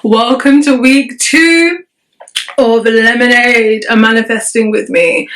Welcome to week 2 of LemonAID and manifesting with me.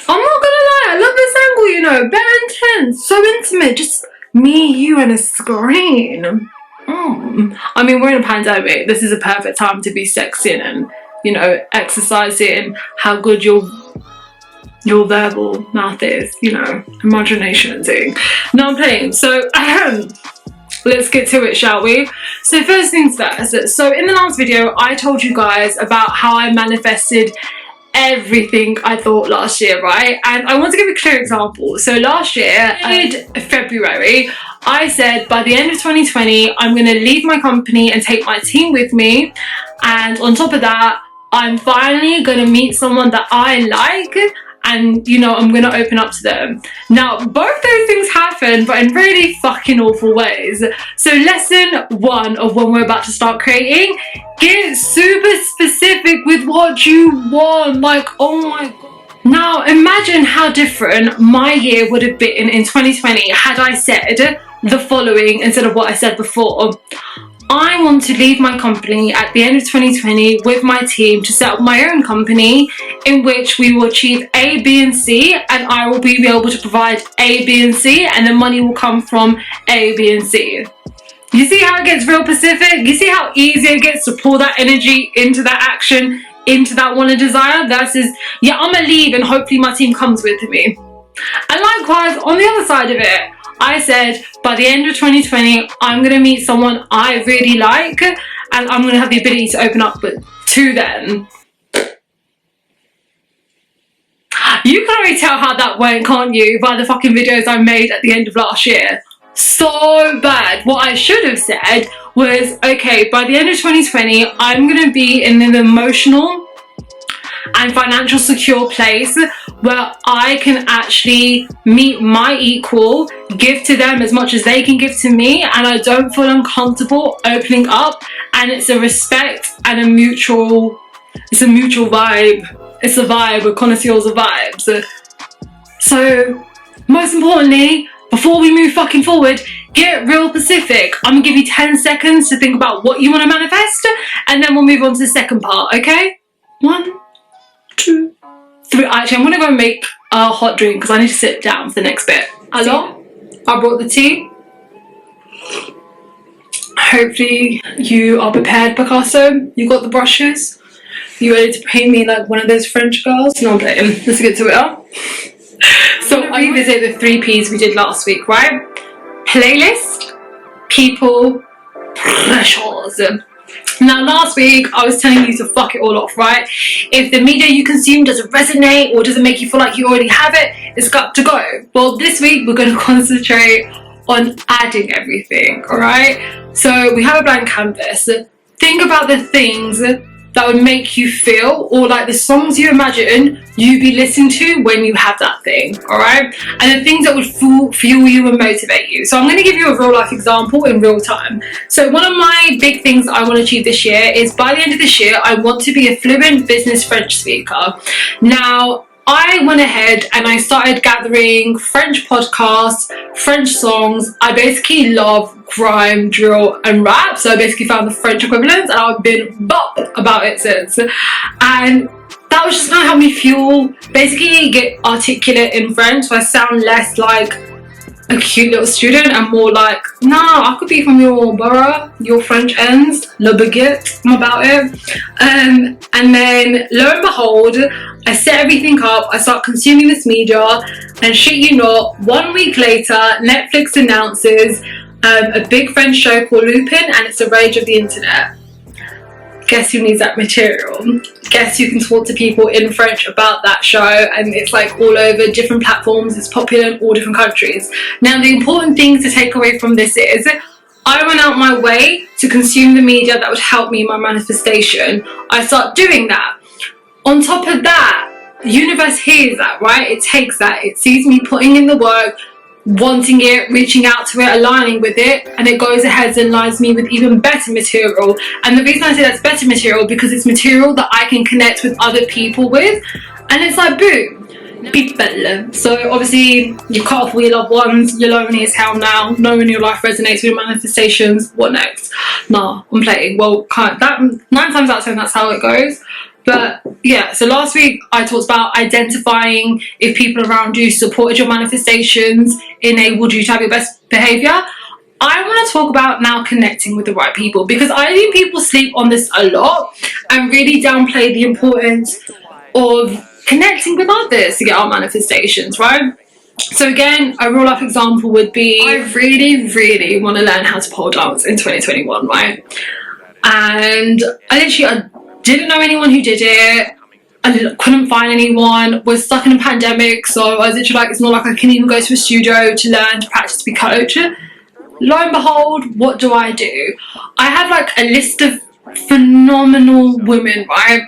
I'm not gonna lie, I love this angle, you know, very intense, so intimate, just me, you and a screen. I mean, we're in a pandemic. This is a perfect time to be sexing and, you know, exercising how good your verbal mouth is, you know, imagination thing. No, I'm playing. So let's get to it, shall we? So first things first, so in the last video I told you guys about how I manifested everything I thought last year, right? And I want to give a clear example. So last year, February, I said by the end of 2020 I'm going to leave my company and take my team with me, and on top of that I'm finally going to meet someone that I like, and you know, I'm gonna open up to them. Now both those things happen, but in really fucking awful ways. So lesson 1 of when we're about to start creating: get super specific with what you want. Like, oh my god. Now imagine how different my year would have been in 2020 had I said the following instead of what I said before. I want to leave my company at the end of 2020 with my team to set up my own company in which we will achieve A, B and C, and I will be able to provide A, B and C, and the money will come from A, B and C. You see how it gets real specific? You see how easy it gets to pull that energy into that action, into that want and desire versus, yeah, I'm gonna leave and hopefully my team comes with me. And likewise, on the other side of it, I said by the end of 2020 I'm going to meet someone I really like and I'm going to have the ability to open up to them. You can already tell how that went, can't you, by the fucking videos I made at the end of last year. So bad. What I should have said was, okay, by the end of 2020 I'm going to be in an emotional and financial secure place where I can actually meet my equal, give to them as much as they can give to me, and I don't feel uncomfortable opening up, and it's a respect and a mutual vibe. It's a vibe, a connoisseurs of vibes. So most importantly, before we move fucking forward, get real specific. I'm gonna give you 10 seconds to think about what you want to manifest, and then we'll move on to the second part, okay? 1, 2, 3. Actually, I'm gonna go make a hot drink because I need to sit down for the next bit. Hello, I brought the tea. Hopefully you are prepared, Picasso. You got the brushes. You ready to paint me like one of those French girls? No, I'm playing. Let's get to it, huh? So I revisit the 3 P's we did last week, right? Playlist, people, pressures. Now last week I was telling you to fuck it all off, right? If the media you consume doesn't resonate or doesn't make you feel like you already have it, it's got to go. Well, this week we're going to concentrate on adding everything, alright? So we have a blank canvas. Think about the things that would make you feel, or like the songs you imagine you be listening to when you have that thing, alright? And the things that would fuel you and motivate you. So I'm going to give you a real life example in real time. So one of my big things that I want to achieve this year is by the end of this year I want to be a fluent business French speaker. Now I went ahead and I started gathering French podcasts, French songs. I basically love grime, drill and rap, so I basically found the French equivalents and I've been bop about it since. And that was just gonna help me fuel, basically get articulate in French, so I sound less like a cute little student and more like, nah, I could be from your borough, your French ends, le baguette, I'm about it. And then lo and behold, I set everything up, I start consuming this media, and shit you not, 1 week later Netflix announces a big French show called Lupin, and it's the rage of the internet. Guess who needs that material? Guess you can talk to people in French about that show, and it's like all over different platforms. It's popular in all different countries. Now the important thing to take away from this is I went out my way to consume the media that would help me in my manifestation. I start doing that. On top of that, the universe hears that, right? It takes that. It sees me putting in the work, wanting it, reaching out to it, aligning with it, and it goes ahead and aligns me with even better material. And the reason I say that's better material, because it's material that I can connect with other people with, and it's like boom, people. So obviously you cut off all your loved ones, you're lonely as hell now, no one in your life resonates with your manifestations. What next? Nah, I'm playing. Well, that 9 times out of 10 that's how it goes. But yeah, so last week I talked about identifying if people around you supported your manifestations, enabled you to have your best behavior. I want to talk about now connecting with the right people, because I think people sleep on this a lot and really downplay the importance of connecting with others to get our manifestations, right? So again, a real life example would be, I really want to learn how to pole dance in 2021, right? And I didn't know anyone who did it. I couldn't find anyone. We're stuck in a pandemic, so I was literally like, it's not like I can even go to a studio to learn to practice to be coach. Lo and behold, what do? I have like a list of phenomenal women, right,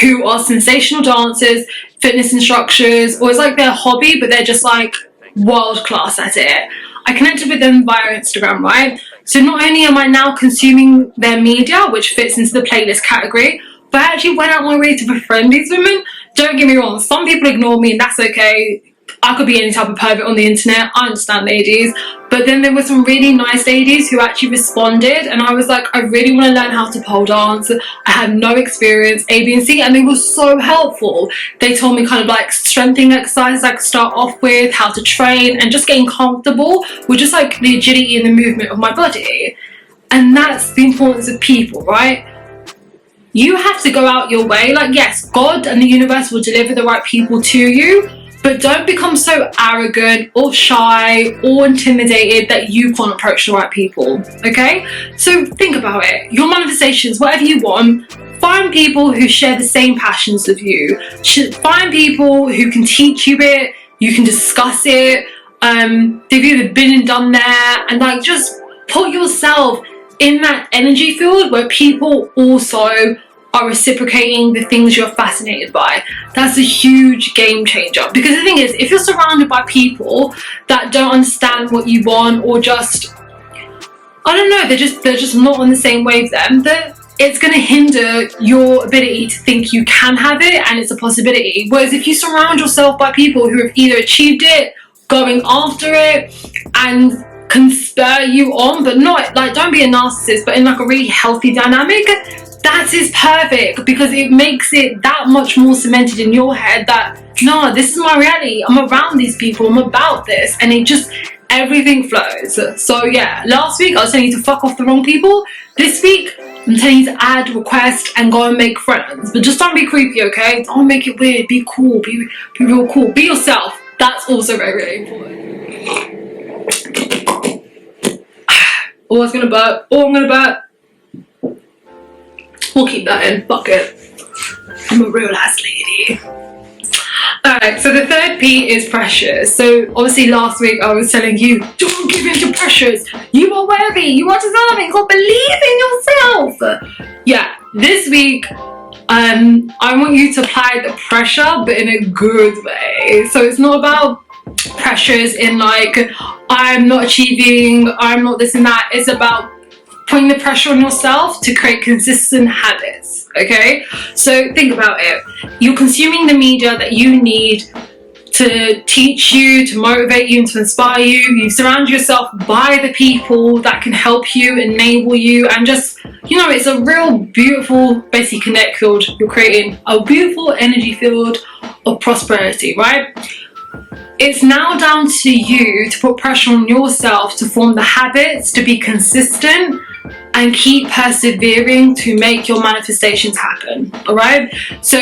who are sensational dancers, fitness instructors, or it's like their hobby, but they're just like world class at it. I connected with them via Instagram, right? So not only am I now consuming their media, which fits into the playlist category, but I actually went out my way to befriend these women. Don't get me wrong, some people ignore me and that's okay. I could be any type of pervert on the internet, I understand, ladies. But then there were some really nice ladies who actually responded, and I was like, I really want to learn how to pole dance. I had no experience, A, B and C, and they were so helpful. They told me kind of like strengthening exercises I could start off with, how to train, and just getting comfortable with just like the agility and the movement of my body. And that's the importance of people, right? You have to go out your way. Like, yes, God and the universe will deliver the right people to you, but don't become so arrogant or shy or intimidated that you can't approach the right people, okay? So think about it. Your manifestations, whatever you want, find people who share the same passions as you. Find people who can teach you it, you can discuss it, they've either been and done there, and like just put yourself in that energy field where people also are reciprocating the things you're fascinated by. That's a huge game changer, because the thing is, if you're surrounded by people that don't understand what you want, or just, I don't know, they're just not on the same wave then, it's going to hinder your ability to think you can have it and it's a possibility. Whereas if you surround yourself by people who have either achieved it, going after it, and can spur you on, but not like, don't be a narcissist, but in like a really healthy dynamic, that is perfect, because it makes it that much more cemented in your head that, no, this is my reality, I'm around these people, I'm about this, and it just, everything flows. So yeah, last week I was telling you to fuck off the wrong people. This week I'm telling you to add, request, and go and make friends, but just don't be creepy, okay? Don't make it weird. Be cool, be real cool, be yourself. That's also very important. Oh, I was gonna burp. Oh, I'm gonna burp. We'll keep that in. Fuck it. I'm a real ass lady. Alright, so the third P is pressures. So obviously last week I was telling you, don't give in to pressures. You are worthy. You are deserving. God, believe in yourself. Yeah, this week I want you to apply the pressure, but in a good way. So it's not about pressures in like, I'm not achieving, I'm not this and that. It's about putting the pressure on yourself to create consistent habits, okay? So think about it. You're consuming the media that you need to teach you, to motivate you, and to inspire you. You surround yourself by the people that can help you, enable you, and just, you know, it's a real beautiful, basically connect field. You're creating a beautiful energy field of prosperity, right? It's now down to you to put pressure on yourself to form the habits, to be consistent, and keep persevering to make your manifestations happen, all right? So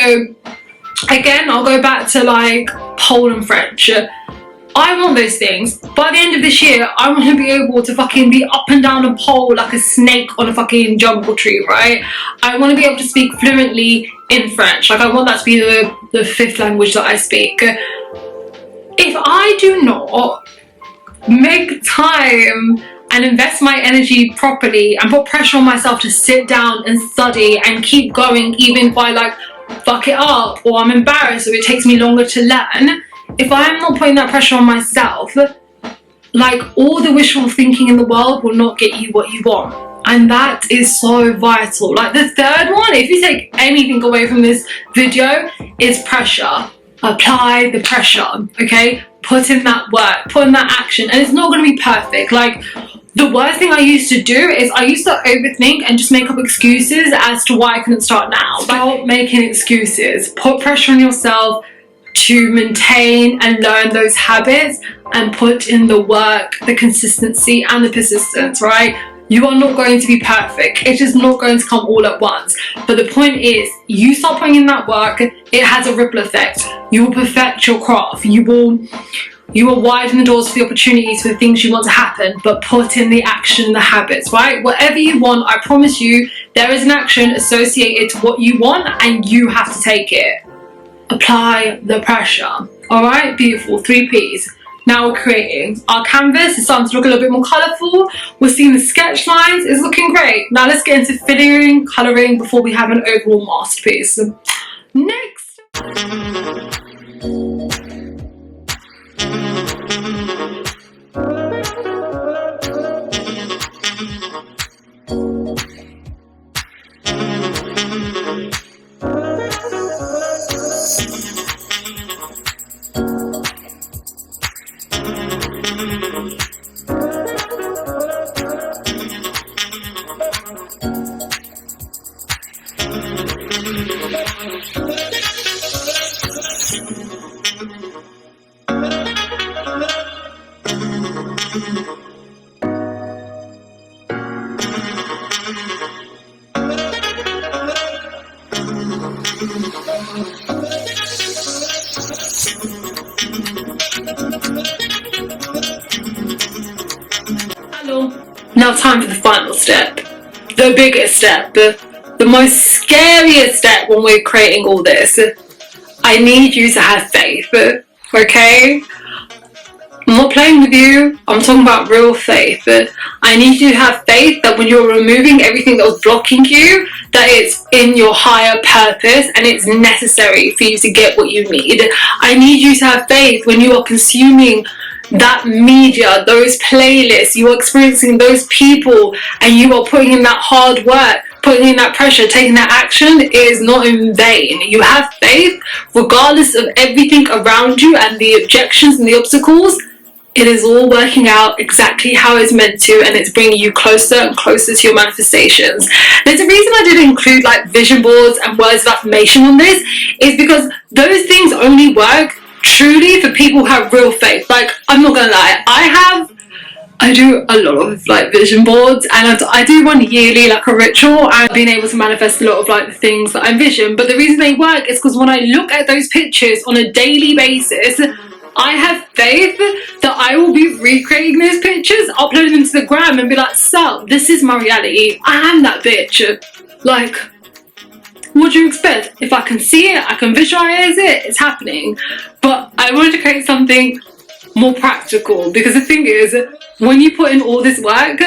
again, I'll go back to like pole and French. I want those things. By the end of this year, I want to be able to fucking be up and down a pole like a snake on a fucking jungle tree, right? I want to be able to speak fluently in French. Like, I want that to be the fifth language that I speak. If I do not make time and invest my energy properly and put pressure on myself to sit down and study and keep going, even if I like fuck it up or I'm embarrassed or it takes me longer to learn, if I'm not putting that pressure on myself, Like, all the wishful thinking in the world will not get you what you want. And that is so vital. Like, the third one, if you take anything away from this video, is pressure. Apply the pressure, okay? Put in that work, put in that action, and it's not going to be perfect. Like, the worst thing I used to do is I used to overthink and just make up excuses as to why I couldn't start now. Stop making excuses. Put pressure on yourself to maintain and learn those habits, and put in the work, the consistency, and the persistence, right? You are not going to be perfect. It's just not going to come all at once. But the point is, you start putting in that work, it has a ripple effect. You will perfect your craft. You will widen the doors for the opportunities, for the things you want to happen, but put in the action, the habits, right? Whatever you want, I promise you, there is an action associated to what you want, and you have to take it. Apply the pressure. All right, beautiful. 3 P's. Now we're creating. Our canvas is starting to look a little bit more colourful. We're seeing the sketch lines. It's looking great. Now let's get into filling, colouring before we have an overall masterpiece. Next. Now time for the final step, the biggest step, the most scariest step when we're creating all this. I need you to have faith, okay? I'm not playing with you, I'm talking about real faith. I need you to have faith that when you're removing everything that was blocking you, that it's in your higher purpose and it's necessary for you to get what you need. I need you to have faith when you are consuming that media, those playlists, you are experiencing those people, and you are putting in that hard work, putting in that pressure, taking that action, it is not in vain. You have faith regardless of everything around you and the objections and the obstacles. It is all working out exactly how it's meant to, and it's bringing you closer and closer to your manifestations. There's a reason I didn't include like vision boards and words of affirmation on this, is because those things only work truly for people who have real faith. Like, I'm not gonna lie, I do a lot of like vision boards, and I do one yearly, like a ritual, and being able to manifest a lot of like the things that I envision. But the reason they work is because when I look at those pictures on a daily basis, I have faith that I will be recreating those pictures, uploading them to the gram, and be like, so this is my reality. I am that bitch. Like, what do you expect? If I can see it, I can visualize it, it's happening. But I wanted to create something more practical, because the thing is, when you put in all this work,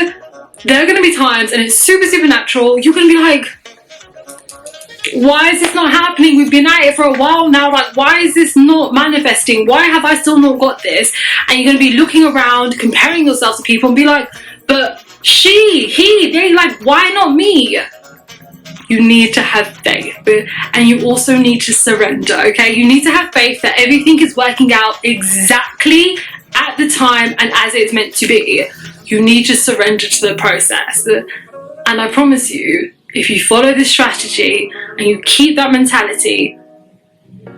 there are going to be times, and it's super natural, you're going to be like, why is this not happening? We've been at it for a while now. Like, why is this not manifesting? Why have I still not got this? And you're going to be looking around, comparing yourself to people, and be like, but she, he, they, like, why not me? You need to have faith, and you also need to surrender, okay? You need to have faith that everything is working out exactly at the time and as it's meant to be. You need to surrender to the process. And I promise you, if you follow this strategy and you keep that mentality,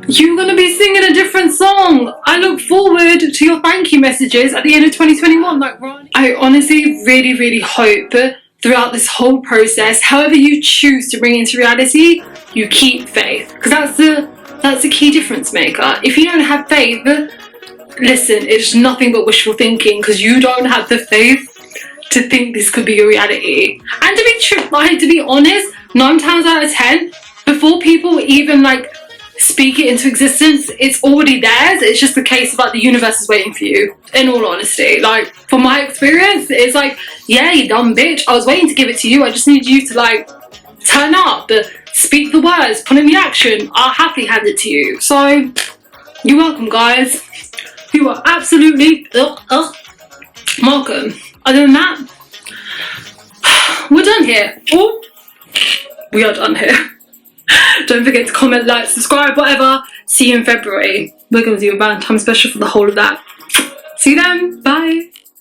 you're going to be singing a different song. I look forward to your thank you messages at the end of 2021. Like, I honestly really hope throughout this whole process, however you choose to bring it into reality, you keep faith, because that's the key difference maker. If you don't have faith, listen, it's nothing but wishful thinking, because you don't have the faith to think this could be a reality. And to be honest, 9 times out of 10, before people even like speak it into existence, it's already theirs. It's just a case of like the universe is waiting for you, in all honesty. Like, from my experience, it's like, yeah, you dumb bitch, I was waiting to give it to you, I just need you to like turn up, speak the words, put in the action, I'll happily hand it to you. So you're welcome, guys. You are absolutely welcome. Other than that, we're done here. Oh, we are done here. Don't forget to comment, like, subscribe, whatever. See you in February. We're going to do a Valentine's special for the whole of that. See you then. Bye.